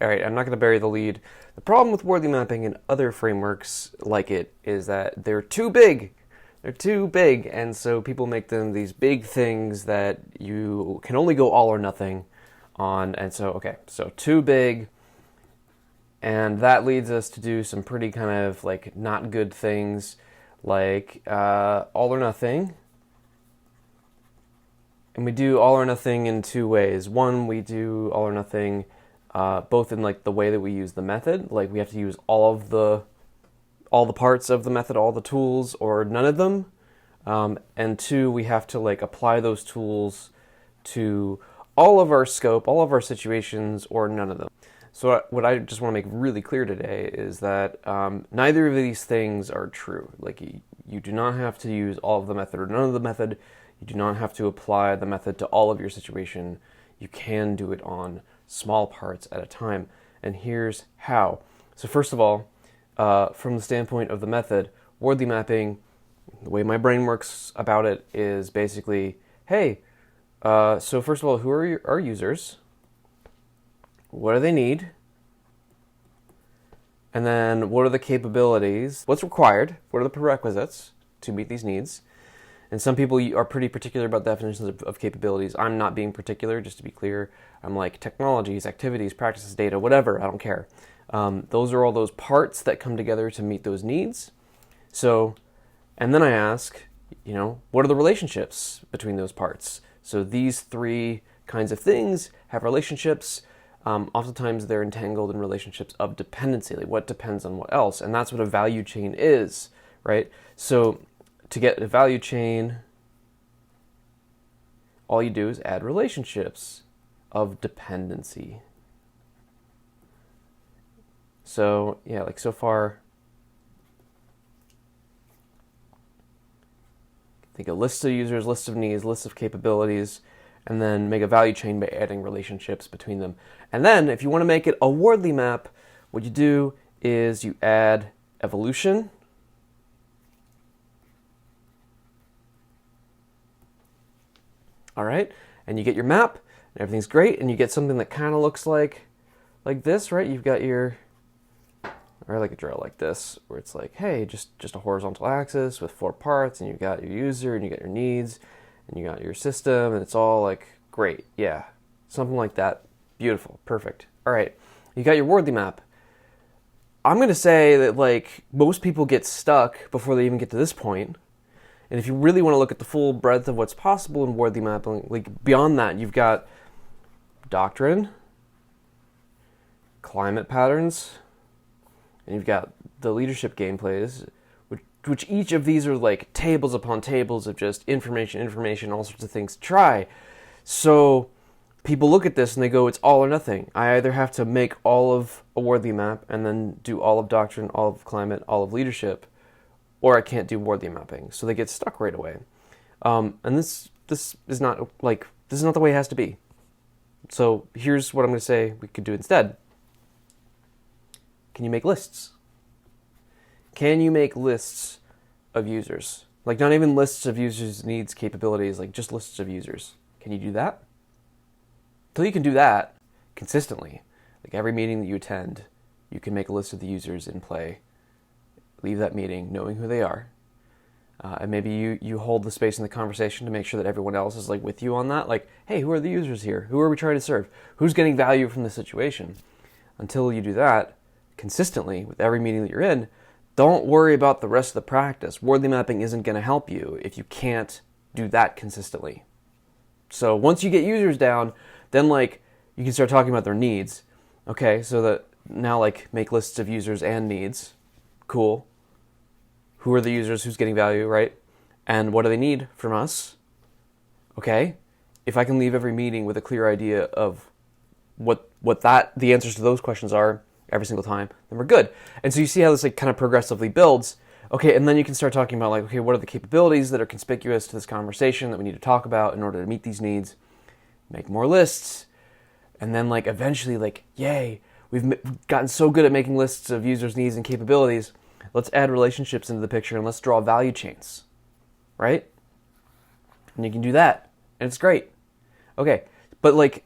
All right, I'm not going to bury the lead. The problem with Wardley Mapping and other frameworks like it is that they're too big. They're too big, and so people make them these big things that you can only go all or nothing on. And so, okay, so too big, and that leads us to do some pretty kind of like not good things, like all or nothing. And we do all or nothing in two ways. One, we do all or nothing both in like the way that we use the method, like we have to use all the parts of the method, all the tools, or none of them. And two, we have to like apply those tools to all of our scope, all of our situations, or none of them. So what I just want to make really clear today is that neither of these things are true. Like you do not have to use all of the method or none of the method. You do not have to apply the method to all of your situation. You can do it on small parts at a time. And here's how. So first of all, from the standpoint of the method, Wardley mapping, the way my brain works about it is basically, hey, so first of all, who are our users? What do they need? And then what are the capabilities? What's required? What are the prerequisites to meet these needs? And some people are pretty particular about definitions of capabilities. I'm not being particular, just to be clear. I'm like technologies, activities, practices, data, whatever, I don't care. Those are all those parts that come together to meet those needs. So, and then I ask, what are the relationships between those parts? So these three kinds of things have relationships. Oftentimes they're entangled in relationships of dependency, like what depends on what else. And that's what a value chain is, right? So to get a value chain, all you do is add relationships of dependency. So yeah, like so far, think of lists of users, lists of needs, lists of capabilities, and then make a value chain by adding relationships between them. And then if you want to make it a Wardley map, what you do is you add evolution. All right, and you get your map, and everything's great, and you get something that kind of looks like this, right? You've got your, or like a drill like this, where it's like, hey, just a horizontal axis with 4 parts, and you got your user, and you got your needs, and you got your system, and it's all like great, yeah, something like that. Beautiful, perfect. All right, you got your Wardley map. I'm gonna say that like most people get stuck before they even get to this point. And if you really want to look at the full breadth of what's possible in Wardley mapping, like beyond that, you've got doctrine, climate patterns, and you've got the leadership gameplays, which each of these are like tables upon tables of just information, all sorts of things to try. So people look at this and they go, it's all or nothing. I either have to make all of a Wardley map and then do all of doctrine, all of climate, all of leadership, or I can't do Wardley mapping. So they get stuck right away. And this is not the way it has to be. So here's what I'm going to say we could do instead. Can you make lists? Can you make lists of users? Like not even lists of users' needs, capabilities, like just lists of users. Can you do that? Until you can do that consistently, like every meeting that you attend, you can make a list of the users in play. Leave that meeting knowing who they are. And maybe you hold the space in the conversation to make sure that everyone else is like with you on that. Like, hey, who are the users here? Who are we trying to serve? Who's getting value from the situation? Until you do that consistently with every meeting that you're in, don't worry about the rest of the practice. Wardley mapping isn't going to help you if you can't do that consistently. So once you get users down, then like you can start talking about their needs. Okay, so that now like make lists of users and needs. Cool. Who are the users? Who's getting value, right? And what do they need from us? Okay. If I can leave every meeting with a clear idea of what the answers to those questions are every single time, then we're good. And so you see how this like kind of progressively builds. Okay, and then you can start talking about like, okay, what are the capabilities that are conspicuous to this conversation that we need to talk about in order to meet these needs? Make more lists. And then like eventually like, yay, we've gotten so good at making lists of users' needs and capabilities. Let's add relationships into the picture and let's draw value chains, right? And you can do that, and it's great. Okay, but like,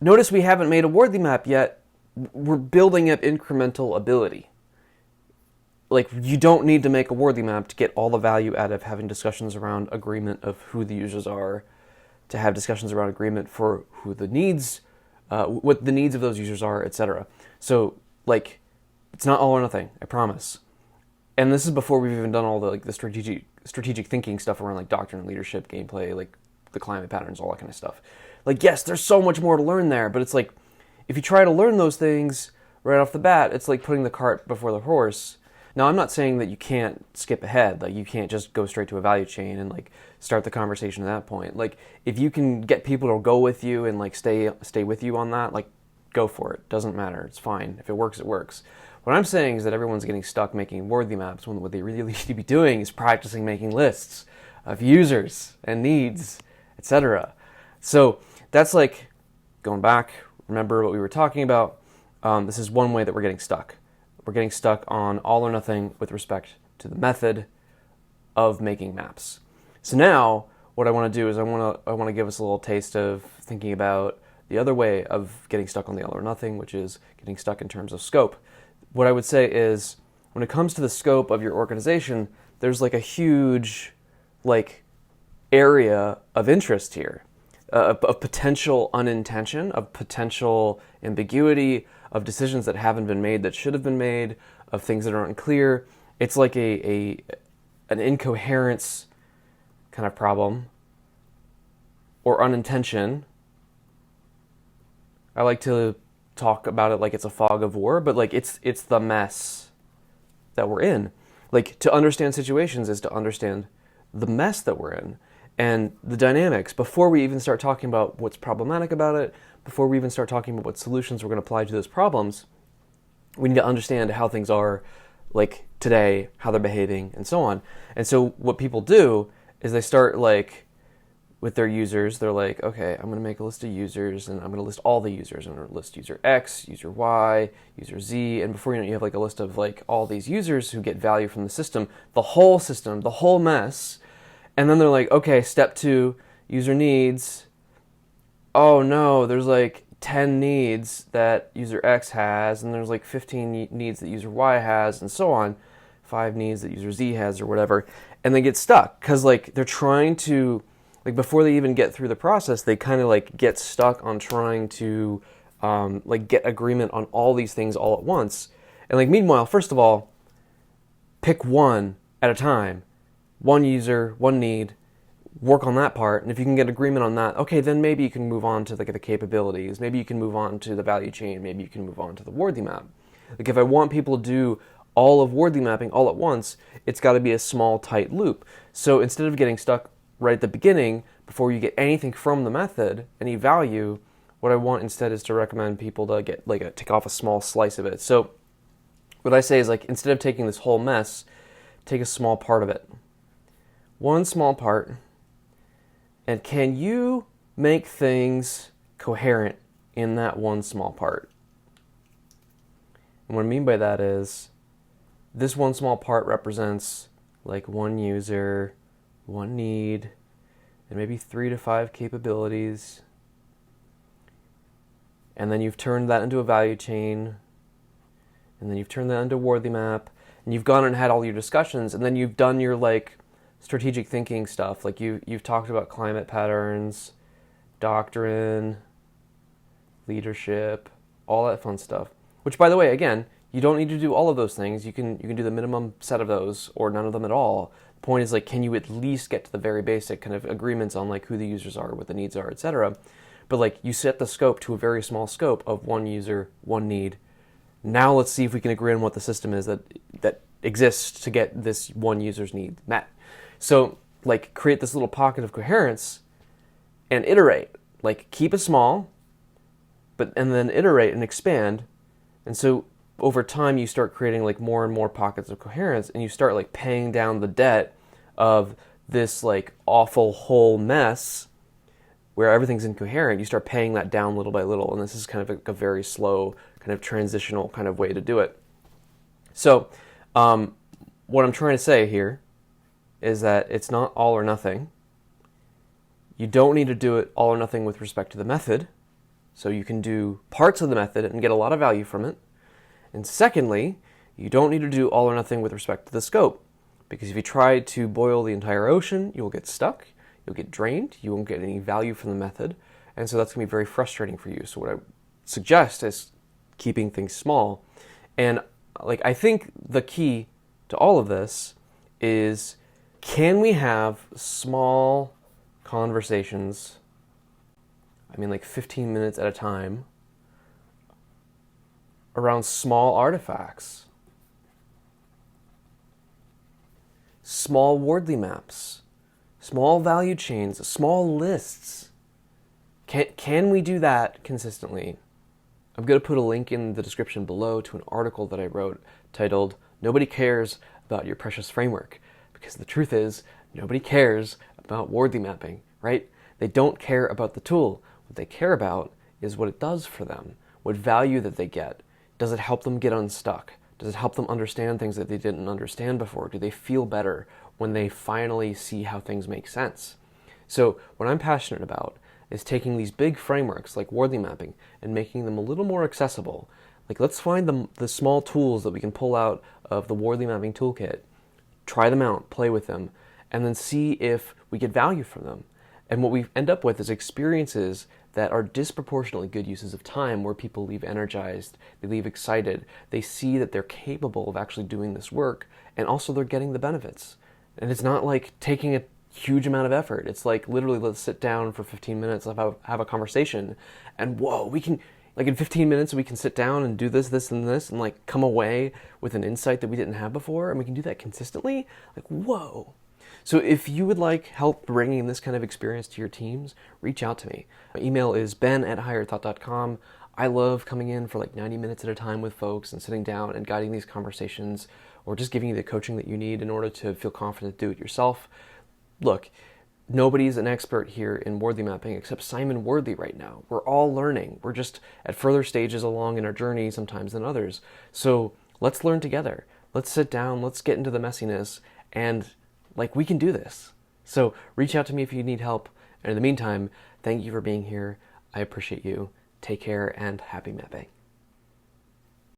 notice we haven't made a Wardley map yet we're building up incremental ability. Like, you don't need to make a Wardley map to get all the value out of having discussions around agreement of who the users are, to have discussions around agreement for who the needs, what the needs of those users are, etc. So, like, it's not all or nothing, I promise. And this is before we've even done all the, like, the strategic thinking stuff around, like, doctrine, leadership, gameplay, like the climate patterns, all that kind of stuff. Like, yes, there's so much more to learn there, but it's like, if you try to learn those things right off the bat, it's like putting the cart before the horse. Now, I'm not saying that you can't skip ahead. Like, you can't just go straight to a value chain and, like, start the conversation at that point. Like, if you can get people to go with you and, like, stay with you on that, like, go for it. Doesn't matter. It's fine. If it works, it works. What I'm saying is that everyone's getting stuck making Wardley maps when what they really need to be doing is practicing making lists of users and needs, etc. So that's, like, going back, remember what we were talking about. This is one way that we're getting stuck. We're getting stuck on all or nothing with respect to the method of making maps. So now, what I want to do is I want to give us a little taste of thinking about the other way of getting stuck on the all or nothing, which is getting stuck in terms of scope. What I would say is, when it comes to the scope of your organization, there's, like, a huge, like, area of interest here, of potential unintention, of potential ambiguity, of decisions that haven't been made that should have been made, of things that aren't clear. It's like an incoherence kind of problem, or unintention. I like to talk about it like it's a fog of war, but, like, it's the mess that we're in. Like, to understand situations is to understand the mess that we're in and the dynamics before we even start talking about what's problematic about it. Before we even start talking about what solutions we're going to apply to those problems, we need to understand how things are, like, today, how they're behaving, and so on. And so what people do is they start, like, with their users, they're like, okay, I'm going to make a list of users, and I'm going to list all the users. I'm going to list user X, user Y, user Z, and before you know it, you have, like, a list of, like, all these users who get value from the system, the whole mess. And then they're like, okay, step 2, user needs. Oh no, there's, like, 10 needs that user X has, and there's, like, 15 needs that user Y has, and so on. 5 needs that user Z has, or whatever. And they get stuck, because, like, they're trying to, like, before they even get through the process, they kind of, like, get stuck on trying to, like, get agreement on all these things all at once. And, like, meanwhile, first of all, pick one at a time. One user, one need, work on that part, and if you can get agreement on that, okay, then maybe you can move on to, like, the capabilities, maybe you can move on to the value chain, maybe you can move on to the Wardley map. Like, if I want people to do all of Wardley mapping all at once, it's got to be a small, tight loop. So instead of getting stuck right at the beginning, before you get anything from the method, any value, what I want instead is to recommend people to get, like, take off a small slice of it. So what I say is, like, instead of taking this whole mess, take a small part of it. One small part. And can you make things coherent in that one small part? And what I mean by that is, this one small part represents, like, one user, one need, and maybe 3 to 5 capabilities. And then you've turned that into a value chain, and then you've turned that into a Wardley map, and you've gone and had all your discussions, and then you've done your, like, strategic thinking stuff. Like, you've talked about climate patterns, doctrine, leadership, all that fun stuff. Which, by the way, again, you don't need to do all of those things. You can do the minimum set of those, or none of them at all. The point is, like, can you at least get to the very basic kind of agreements on, like, who the users are, what the needs are, etc. But, like, you set the scope to a very small scope of one user, one need. Now let's see if we can agree on what the system is that exists to get this one user's need met. So, like, create this little pocket of coherence and iterate. Like, keep it small, and then iterate and expand. And so over time you start creating, like, more and more pockets of coherence, and you start, like, paying down the debt of this, like, awful whole mess where everything's incoherent. You start paying that down little by little, and this is kind of a very slow, kind of transitional kind of way to do it. So what I'm trying to say here is that it's not all or nothing. You don't need to do it all or nothing with respect to the method. So you can do parts of the method and get a lot of value from it. And secondly, you don't need to do all or nothing with respect to the scope. Because if you try to boil the entire ocean, you'll get stuck, you'll get drained, you won't get any value from the method. And so that's going to be very frustrating for you. So what I suggest is keeping things small. And I think the key to all of this is, can we have small conversations, 15 minutes at a time, around small artifacts, small Wardley maps, small value chains, small lists? Can we do that consistently? I'm going to put a link in the description below to an article that I wrote titled, "Nobody Cares About Your Precious Framework." Because the truth is, nobody cares about Wardley mapping, right? They don't care about the tool. What they care about is what it does for them, what value that they get. Does it help them get unstuck? Does it help them understand things that they didn't understand before? Do they feel better when they finally see how things make sense? So what I'm passionate about is taking these big frameworks like Wardley mapping and making them a little more accessible. Let's find the small tools that we can pull out of the Wardley mapping toolkit, try them out, play with them, and then see if we get value from them. And what we end up with is experiences that are disproportionately good uses of time, where people leave energized, they leave excited, they see that they're capable of actually doing this work, and also they're getting the benefits. And it's not like taking a huge amount of effort. It's literally, let's sit down for 15 minutes, have a conversation, and whoa, we can, in 15 minutes we can sit down and do this, and this, and come away with an insight that we didn't have before, and we can do that consistently. Whoa. So if you would like help bringing this kind of experience to your teams, reach out to me. My email is ben@higherthought.com. I love coming in for 90 minutes at a time with folks and sitting down and guiding these conversations, or just giving you the coaching that you need in order to feel confident to do it yourself. Look, nobody's an expert here in Wardley mapping except Simon Wardley right now. We're all learning. We're just at further stages along in our journey sometimes than others. So let's learn together. Let's sit down, let's get into the messiness, and we can do this. So reach out to me if you need help. And in the meantime, thank you for being here. I appreciate you. Take care and happy mapping.